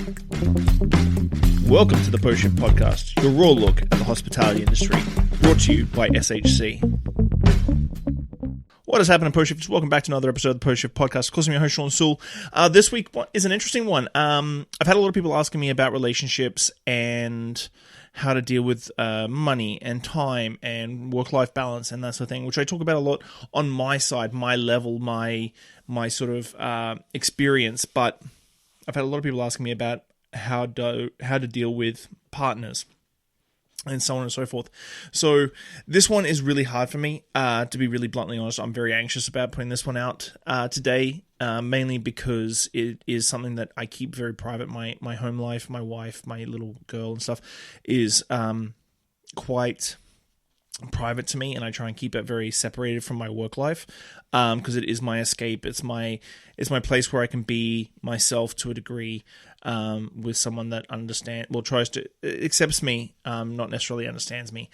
Welcome to the Post Shift Podcast, your raw look at the hospitality industry, brought to you by SHC. What has happened in Post Shift? Welcome back to another episode of the Post Shift Podcast. Of course, I'm your host, Shawn Soole. This week is an interesting one. I've had a lot of people asking me about relationships and how to deal with money and time and work-life balance and that sort of thing, which I talk about a lot on my side, my level, my sort of experience. But I've had a lot of people asking me about how to deal with partners and so on and so forth. So this one is really hard for me, to be really bluntly honest. I'm very anxious about putting this one out today, mainly because it is something that I keep very private. My home life, my wife, my little girl and stuff is quite private to me, and I try and keep it very separated from my work life, because it is my escape. It's my place where I can be myself to a degree, with someone that tries to accepts me, not necessarily understands me.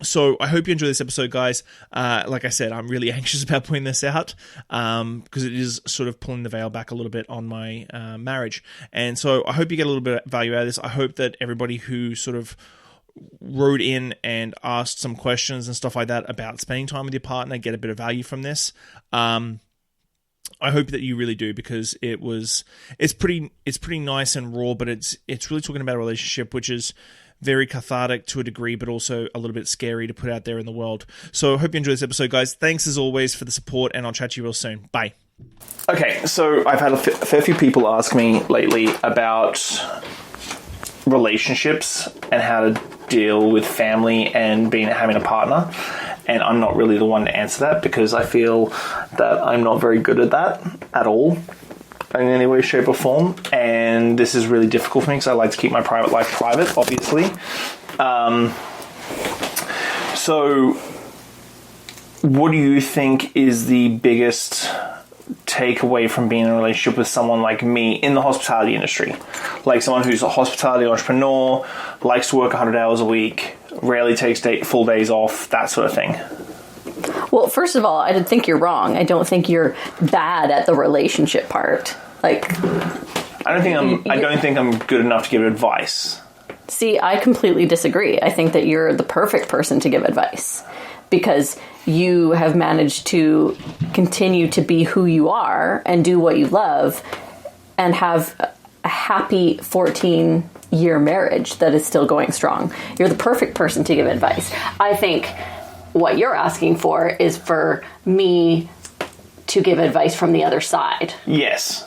So I hope you enjoy this episode, guys. Like I said, I'm really anxious about putting this out, because it is sort of pulling the veil back a little bit on my marriage. And so I hope you get a little bit of value out of this. I hope that everybody who sort of wrote in and asked some questions and stuff like that about spending time with your partner get a bit of value from this. I hope that you really do, because it's pretty nice and raw, but it's really talking about a relationship which is very cathartic to a degree, but also a little bit scary to put out there in the world. So I hope you enjoy this episode, guys. Thanks as always for the support, and I'll chat to you real soon. Bye. Okay, so I've had a fair few people ask me lately about relationships and how to deal with family and having a partner, and I'm not really the one to answer that, because I feel that I'm not very good at that at all in any way, shape or form, and this is really difficult for me because I like to keep my private life private, obviously. So what do you think is the biggest takeaway from being in a relationship with someone like me in the hospitality industry? Like someone who's a hospitality entrepreneur, likes to work 100 hours a week, rarely takes full days off, that sort of thing. Well, first of all, I don't think you're wrong. I don't think you're bad at the relationship part. Like, I don't think I'm good enough to give advice. See, I completely disagree. I think that you're the perfect person to give advice, because you have managed to continue to be who you are and do what you love and have a happy 14-year marriage that is still going strong. You're the perfect person to give advice. I think what you're asking for is for me to give advice from the other side. Yes.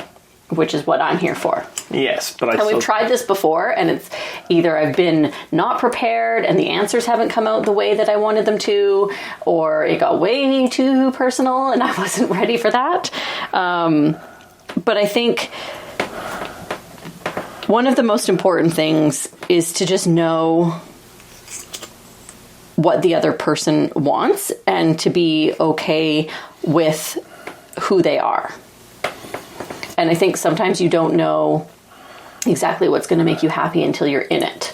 Which is what I'm here for. Yes, but we've tried this before, and it's either I've been not prepared and the answers haven't come out the way that I wanted them to, or it got way too personal and I wasn't ready for that. But I think one of the most important things is to just know what the other person wants and to be okay with who they are. And I think sometimes you don't know exactly what's going to make you happy until you're in it.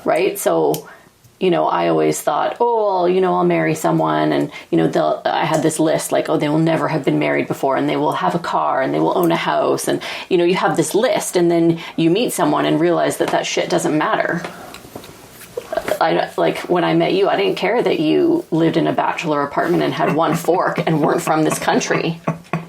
Right? So, I always thought, I'll marry someone, and, I had this list like, they will never have been married before, and they will have a car, and they will own a house. And, you have this list, and then you meet someone and realize that shit doesn't matter. When I met you, I didn't care that you lived in a bachelor apartment and had one fork and weren't from this country.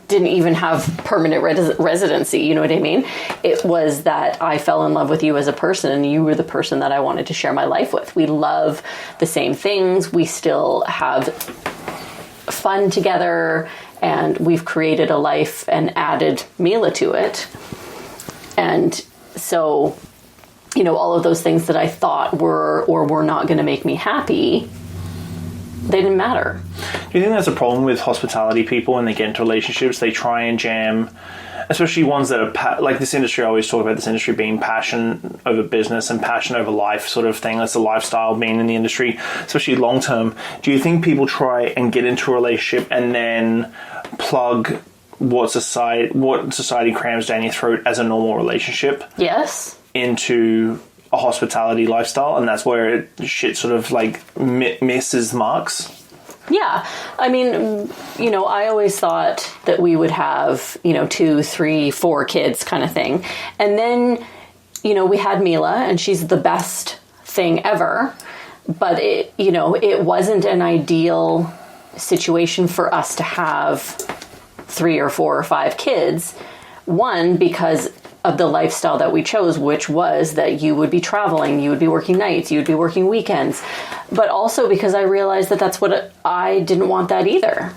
Didn't even have permanent residency, you know what I mean? It was that I fell in love with you as a person, and you were the person that I wanted to share my life with. We love the same things. We still have fun together, and we've created a life and added Mila to it. And so, all of those things that I thought were or were not going to make me happy, they didn't matter. Do you think that's a problem with hospitality people when they get into relationships? They try and jam, especially ones that are like this industry. I always talk about this industry being passion over business and passion over life sort of thing. That's the lifestyle being in the industry, especially long term. Do you think people try and get into a relationship and then plug what society crams down your throat as a normal relationship? Yes. Into a hospitality lifestyle, and that's where shit sort of like misses marks? Yeah. I mean, I always thought that we would have, 2, 3, 4 kids kind of thing. And then, we had Mila, and she's the best thing ever. But it wasn't an ideal situation for us to have 3 or 4 or 5 kids. One, because of the lifestyle that we chose, which was that you would be traveling, you would be working nights, you would be working weekends. But also because I realized that that's what I didn't want that either.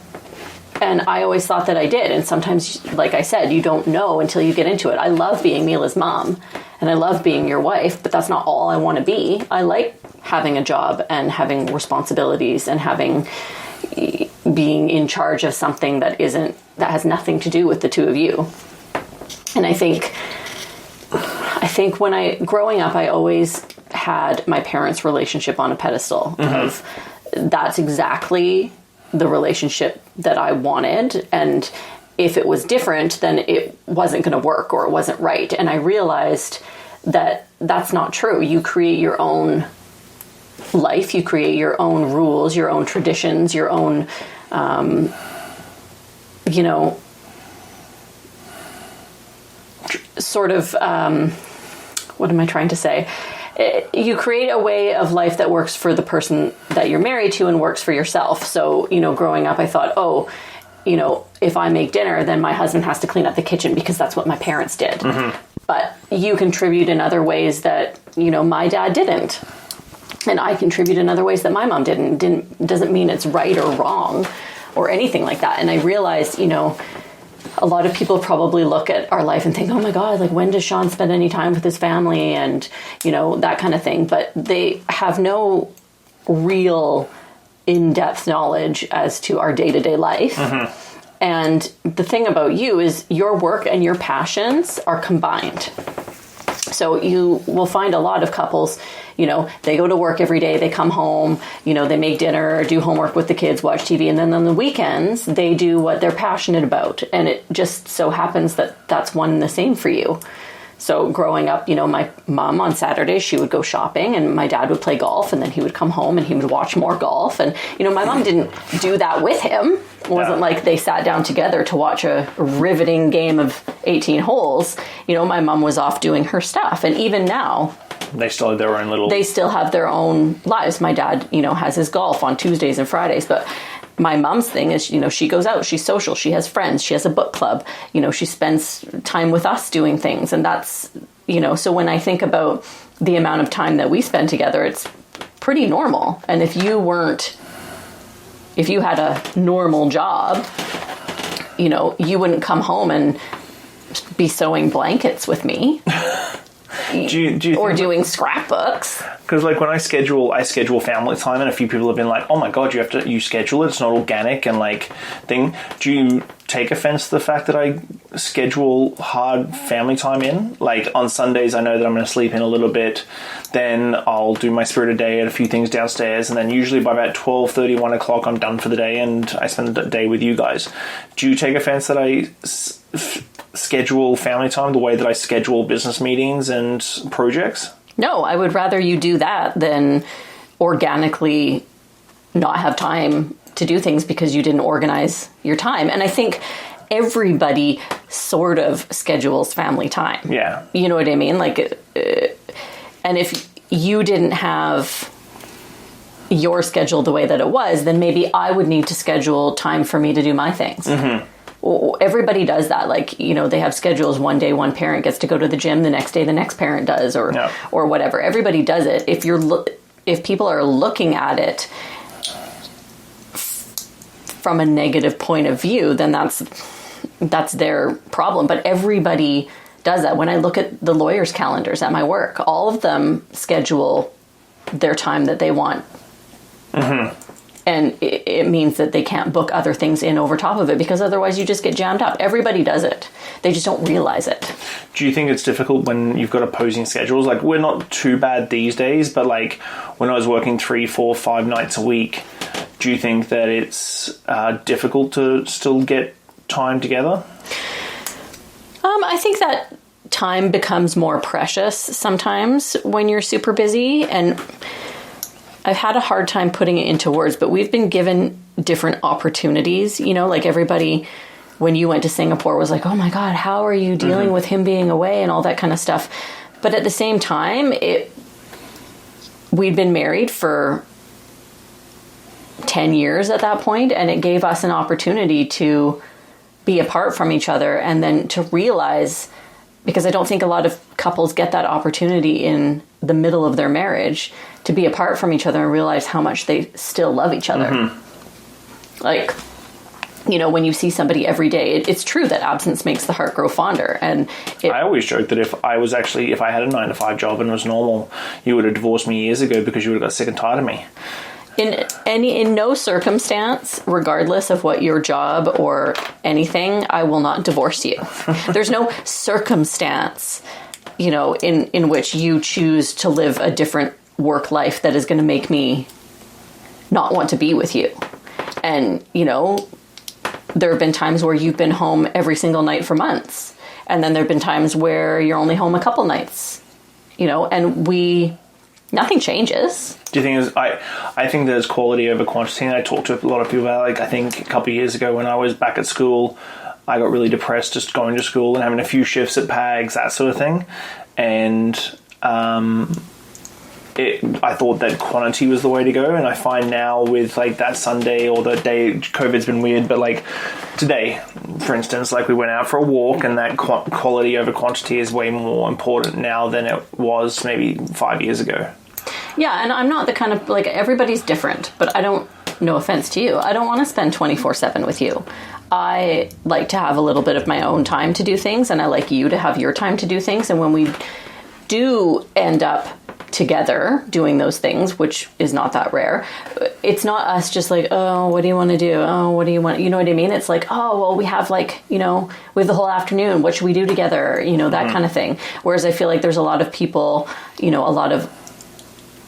And I always thought that I did. And sometimes, like I said, you don't know until you get into it. I love being Mila's mom and I love being your wife, but that's not all I want to be. I like having a job and having responsibilities and being in charge of something that has nothing to do with the two of you. And I think growing up, I always had my parents' relationship on a pedestal of that's exactly the relationship that I wanted. And if it was different, then it wasn't going to work or it wasn't right. And I realized that that's not true. You create your own life, you create your own rules, your own traditions, your own, sort of, what am I trying to say? You create a way of life that works for the person that you're married to and works for yourself. So, growing up, I thought, if I make dinner, then my husband has to clean up the kitchen because that's what my parents did. Mm-hmm. But you contribute in other ways that, my dad didn't. And I contribute in other ways that my mom didn't. Doesn't mean it's right or wrong or anything like that. And I realized, a lot of people probably look at our life and think, oh my God, like when does Shawn spend any time with his family and, that kind of thing. But they have no real in-depth knowledge as to our day-to-day life. Mm-hmm. And the thing about you is your work and your passions are combined. So you will find a lot of couples, they go to work every day, they come home, they make dinner, do homework with the kids, watch TV, and then on the weekends, they do what they're passionate about. And it just so happens that that's one and the same for you. So growing up, my mom on Saturdays, she would go shopping and my dad would play golf and then he would come home and he would watch more golf. And, my mom didn't do that with him. It wasn't like they sat down together to watch a riveting game of 18 holes. My mom was off doing her stuff. And even now, they still have their own They still have their own lives. My dad, has his golf on Tuesdays and Fridays, but my mom's thing is, she goes out, she's social, she has friends, she has a book club, she spends time with us doing things. And that's, so when I think about the amount of time that we spend together, it's pretty normal. And if you had a normal job, you wouldn't come home and be sewing blankets with me. Do you or doing scrapbooks. Because like when I schedule family time, and a few people have been like, "Oh my God, you schedule it. It's not organic and like thing." Do you take offense to the fact that I schedule hard family time in? Like on Sundays, I know that I'm going to sleep in a little bit. Then I'll do my spirited day at a few things downstairs, and then usually by about 12:30, 1 o'clock, I'm done for the day, and I spend the day with you guys. Do you take offense that I schedule family time the way that I schedule business meetings and projects? No, I would rather you do that than organically not have time to do things because you didn't organize your time. And I think everybody sort of schedules family time. Yeah. You know what I mean? Like, and if you didn't have your schedule the way that it was, then maybe I would need to schedule time for me to do my things. Mm-hmm. Everybody does that. Like, they have schedules. One day, one parent gets to go to the gym. The next day, the next parent does, or whatever. Everybody does it. If people are looking at it from a negative point of view, then that's their problem. But everybody does that. When I look at the lawyers' calendars at my work, all of them schedule their time that they want. Mm-hmm. And it means that they can't book other things in over top of it because otherwise you just get jammed up. Everybody does it. They just don't realize it. Do you think it's difficult when you've got opposing schedules? Like, we're not too bad these days, but like when I was working 3, 4, 5 nights a week, do you think that it's difficult to still get time together? I think that time becomes more precious sometimes when you're super busy, and I've had a hard time putting it into words, but we've been given different opportunities, like everybody, when you went to Singapore, was like, oh my God, how are you dealing with him being away and all that kind of stuff. But at the same time, we'd been married for 10 years at that point, and it gave us an opportunity to be apart from each other, and then to realize, because I don't think a lot of couples get that opportunity in the middle of their marriage, to be apart from each other and realize how much they still love each other. Like, when you see somebody every day, it's true that absence makes the heart grow fonder. And I always joke that if I had a 9-to-5 job and it was normal, you would have divorced me years ago because you would have got sick and tired of me. In no circumstance, regardless of what your job or anything, I will not divorce you. There's no circumstance, in which you choose to live a different work life that is going to make me not want to be with you. And, there have been times where you've been home every single night for months. And then there have been times where you're only home a couple nights, and nothing changes. Do you think I think there's quality over quantity, and I talked to a lot of people about, like, I think a couple of years ago when I was back at school, I got really depressed just going to school and having a few shifts at PAGs, that sort of thing. And I thought that quantity was the way to go, and I find now with, like, that Sunday or the day, COVID's been weird, but, like, today, for instance, like, we went out for a walk, and that quality over quantity is way more important now than it was maybe 5 years ago. Yeah, and I'm not the kind of, like, everybody's different, but I don't, no offense to you, I don't want to spend 24/7 with you. I like to have a little bit of my own time to do things, and I like you to have your time to do things, and when we do end up together doing those things, which is not that rare, it's not us just like, oh, what do you want to do? Oh, what do you want? You know what I mean? It's like, oh, well, we have, like, we have the whole afternoon. What should we do together? That kind of thing. Whereas I feel like there's a lot of people, a lot of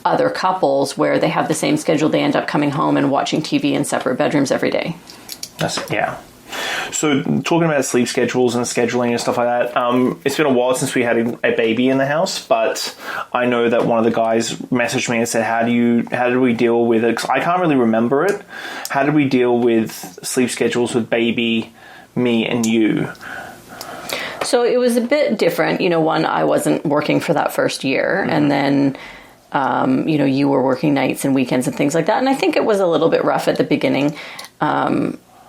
other couples where they have the same schedule. They end up coming home and watching TV in separate bedrooms every day. Yeah. So talking about sleep schedules and scheduling and stuff like that, it's been a while since we had a baby in the house, but I know that one of the guys messaged me and said, how did we deal with it? 'Cause I can't really remember it. How did we deal with sleep schedules with baby, me, and you? So it was a bit different. One, I wasn't working for that first year, and then you were working nights and weekends and things like that. And I think it was a little bit rough at the beginning,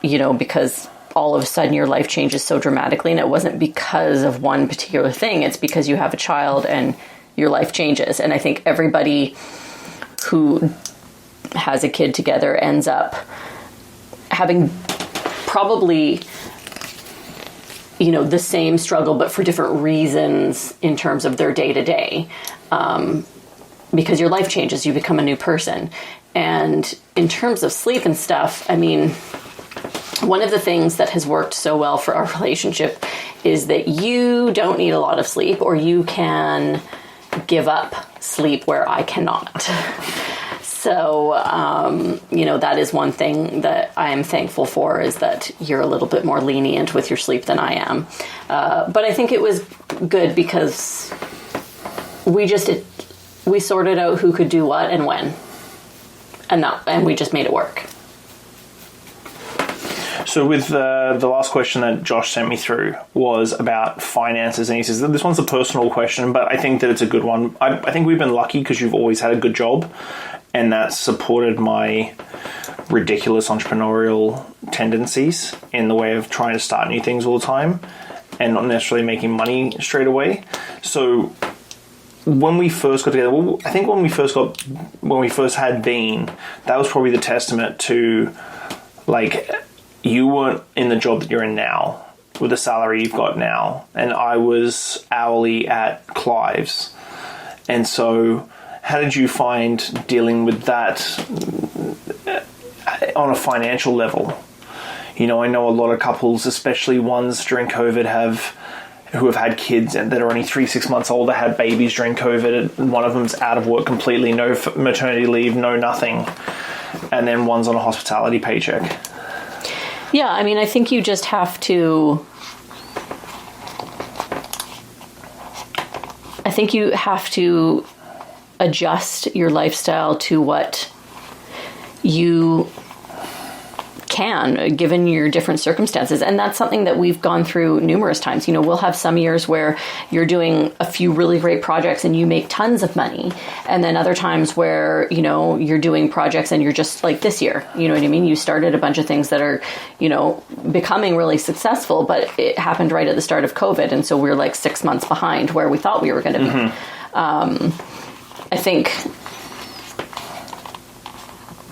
because all of a sudden your life changes so dramatically, and it wasn't because of one particular thing. It's because you have a child and your life changes. And I think everybody who has a kid together ends up having probably, the same struggle, but for different reasons in terms of their day to day. Because your life changes, you become a new person. And in terms of sleep and stuff, I mean, one of the things that has worked so well for our relationship is that you don't need a lot of sleep, or you can give up sleep where I cannot. So, that is one thing that I am thankful for, is that you're a little bit more lenient with your sleep than I am. But I think it was good because we sorted out who could do what and when, and we just made it work. So with the last question that Josh sent me through was about finances, and he says that this one's a personal question, but I think that it's a good one. I think we've been lucky because you've always had a good job, and that's supported my ridiculous entrepreneurial tendencies in the way of trying to start new things all the time and not necessarily making money straight away. So when we first got together, I think when we first had Dean, that was probably the testament to, like, you weren't in the job that you're in now with the salary you've got now, and I was hourly at Clive's. And so how did you find dealing with that on a financial level? I know a lot of couples, especially ones during COVID, who have had kids and that are only 3-6 months old, that had babies during COVID, and one of them's out of work completely, no maternity leave, no nothing, and then one's on a hospitality paycheck. Yeah, I mean, I think you just have to... adjust your lifestyle to what you can, given your different circumstances. And that's something that we've gone through numerous times. You know, we'll have some years where you're doing a few really great projects and you make tons of money. And then other times where, you know, you're doing projects and you're just like this year, you know what I mean? You started a bunch of things that are, you know, becoming really successful, but it happened right at the start of COVID. And so we're like 6 months behind where we thought we were going to be.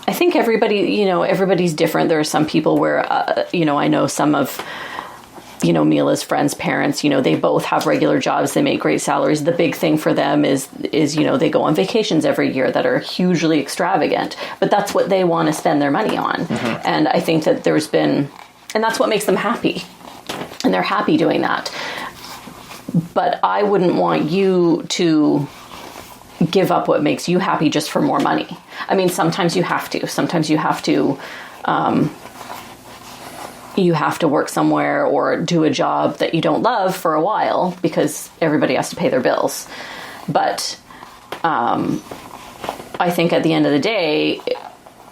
I think everybody, you know, everybody's different. There are some people where, you know, I know some of, you know, Mila's friends' parents, you know, they both have regular jobs. They make great salaries. The big thing for them is, you know, they go on vacations every year that are hugely extravagant, but that's what they want to spend their money on. And I think that and that's what makes them happy. And they're happy doing that. But I wouldn't want you to give up what makes you happy just for more money. I mean, sometimes you have to. Sometimes you have to work somewhere or do a job that you don't love for a while because everybody has to pay their bills. But I think at the end of the day,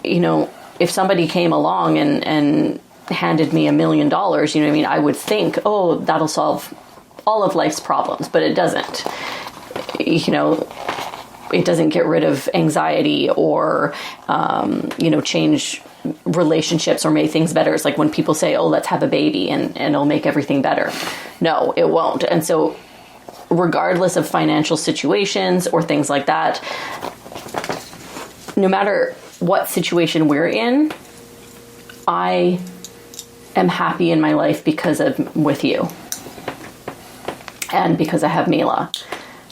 you know, if somebody came along and handed me $1 million, you know what I mean, I would think, oh, that'll solve all of life's problems, but it doesn't. You know, it doesn't get rid of anxiety or, you know, change relationships or make things better. It's like when people say, oh, let's have a baby and it'll make everything better. No, it won't. And so regardless of financial situations or things like that, no matter what situation we're in, I am happy in my life because of with you and because I have Mila.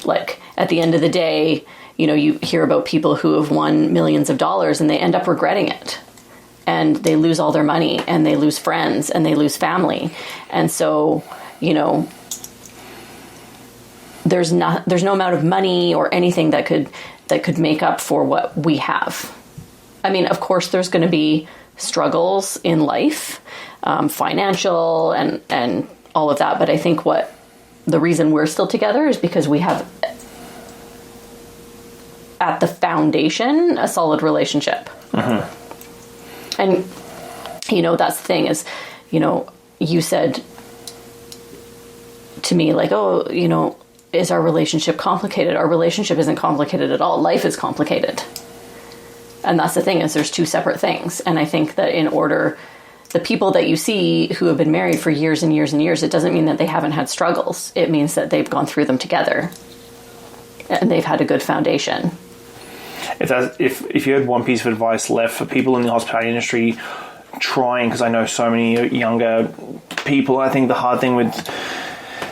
Like at the end of the day, you know, you hear about people who have won millions of dollars and they end up regretting it. And they lose all their money and they lose friends and they lose family. And so, you know, there's no amount of money or anything that could make up for what we have. I mean, of course, there's going to be struggles in life, financial and all of that. But I think the reason we're still together is because we have at the foundation a solid relationship. And, you know, that's the thing is, you know, you said to me like, oh, you know, is our relationship complicated? Our relationship isn't complicated at all. Life is complicated. And that's the thing is there's two separate things. And I think that the people that you see who have been married for years and years and years, it doesn't mean that they haven't had struggles. It means that they've gone through them together and they've had a good foundation. If you had one piece of advice left for people in the hospitality industry trying, because I know so many younger people, I think the hard thing with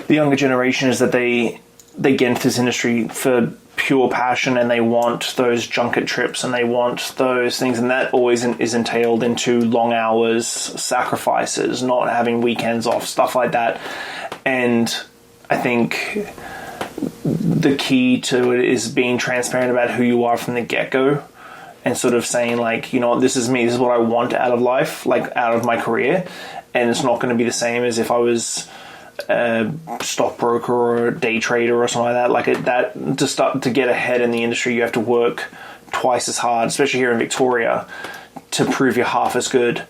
the younger generation is that they get into this industry for pure passion and they want those junket trips and they want those things, and that always is entailed into long hours, sacrifices, not having weekends off, stuff like that. And I think the key to it is being transparent about who you are from the get-go and sort of saying like, you know, this is me, this is what I want out of life, like out of my career. And it's not going to be the same as if I was a stockbroker or a day trader or something like that. Like to get ahead in the industry, you have to work twice as hard, especially here in Victoria, to prove you're half as good.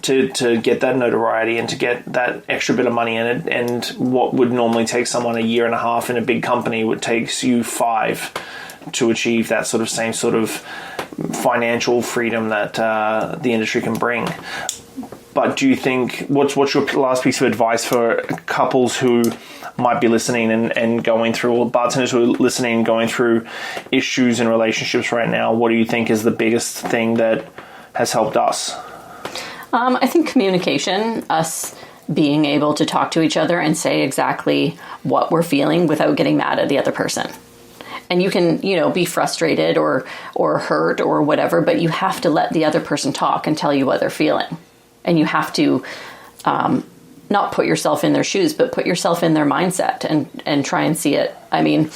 To get that notoriety and to get that extra bit of money in it, and what would normally take someone a year and a half in a big company would take you 5 to achieve that sort of same sort of financial freedom that the industry can bring. But do you think what's your last piece of advice for couples who might be listening and going through, or bartenders who are listening and going through issues in relationships right now? What do you think is the biggest thing that has helped us? I think communication, us being able to talk to each other and say exactly what we're feeling without getting mad at the other person. And you can, you know, be frustrated or hurt or whatever, but you have to let the other person talk and tell you what they're feeling. And you have to not put yourself in their shoes, but put yourself in their mindset and try and see it. I mean,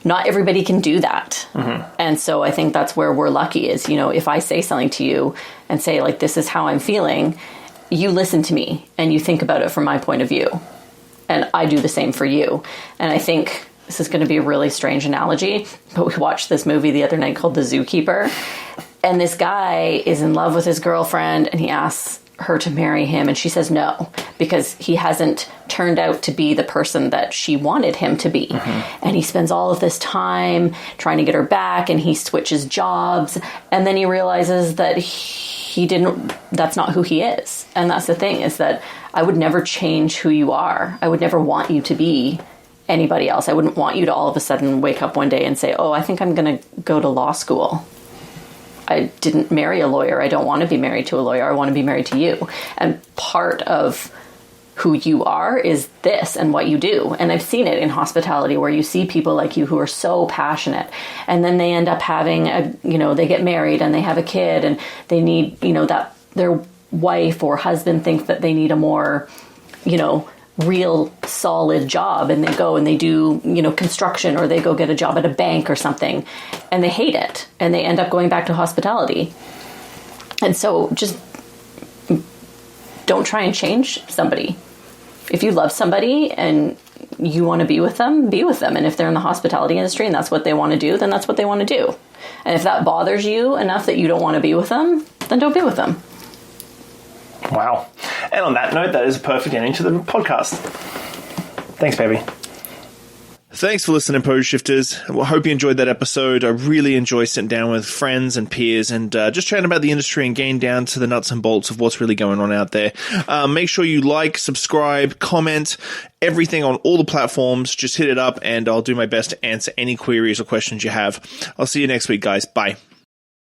not everybody can do that. And so I think that's where we're lucky is, you know, if I say something to you and say like, this is how I'm feeling, you listen to me and you think about it from my point of view. And I do the same for you. And I think this is going to be a really strange analogy, but we watched this movie the other night called The Zookeeper. And this guy is in love with his girlfriend and he asks her to marry him, and she says no, because he hasn't turned out to be the person that she wanted him to be. And he spends all of this time trying to get her back, and he switches jobs, and then he realizes that that's not who he is. And that's the thing, is that I would never change who you are. I would never want you to be anybody else. I wouldn't want you to all of a sudden wake up one day and say, oh, I think I'm going to go to law school. I didn't marry a lawyer. I don't want to be married to a lawyer. I want to be married to you. And part of who you are is this and what you do. And I've seen it in hospitality, where you see people like you who are so passionate, and then they end up having they get married and they have a kid, and they need, that their wife or husband thinks that they need a more, real solid job, and they go and they do, construction, or they go get a job at a bank or something, and they hate it, and they end up going back to hospitality. And so just don't try and change somebody. If you love somebody and you want to be with them, be with them. And if they're in the hospitality industry and that's what they want to do, then that's what they want to do. And if that bothers you enough that you don't want to be with them, then don't be with them. Wow. And on that note, that is a perfect ending to the podcast. Thanks, baby. Thanks for listening, Pose Shifters. I hope you enjoyed that episode. I really enjoy sitting down with friends and peers and just chatting about the industry and getting down to the nuts and bolts of what's really going on out there. Make sure you like, subscribe, comment, everything on all the platforms. Just hit it up and I'll do my best to answer any queries or questions you have. I'll see you next week, guys. Bye.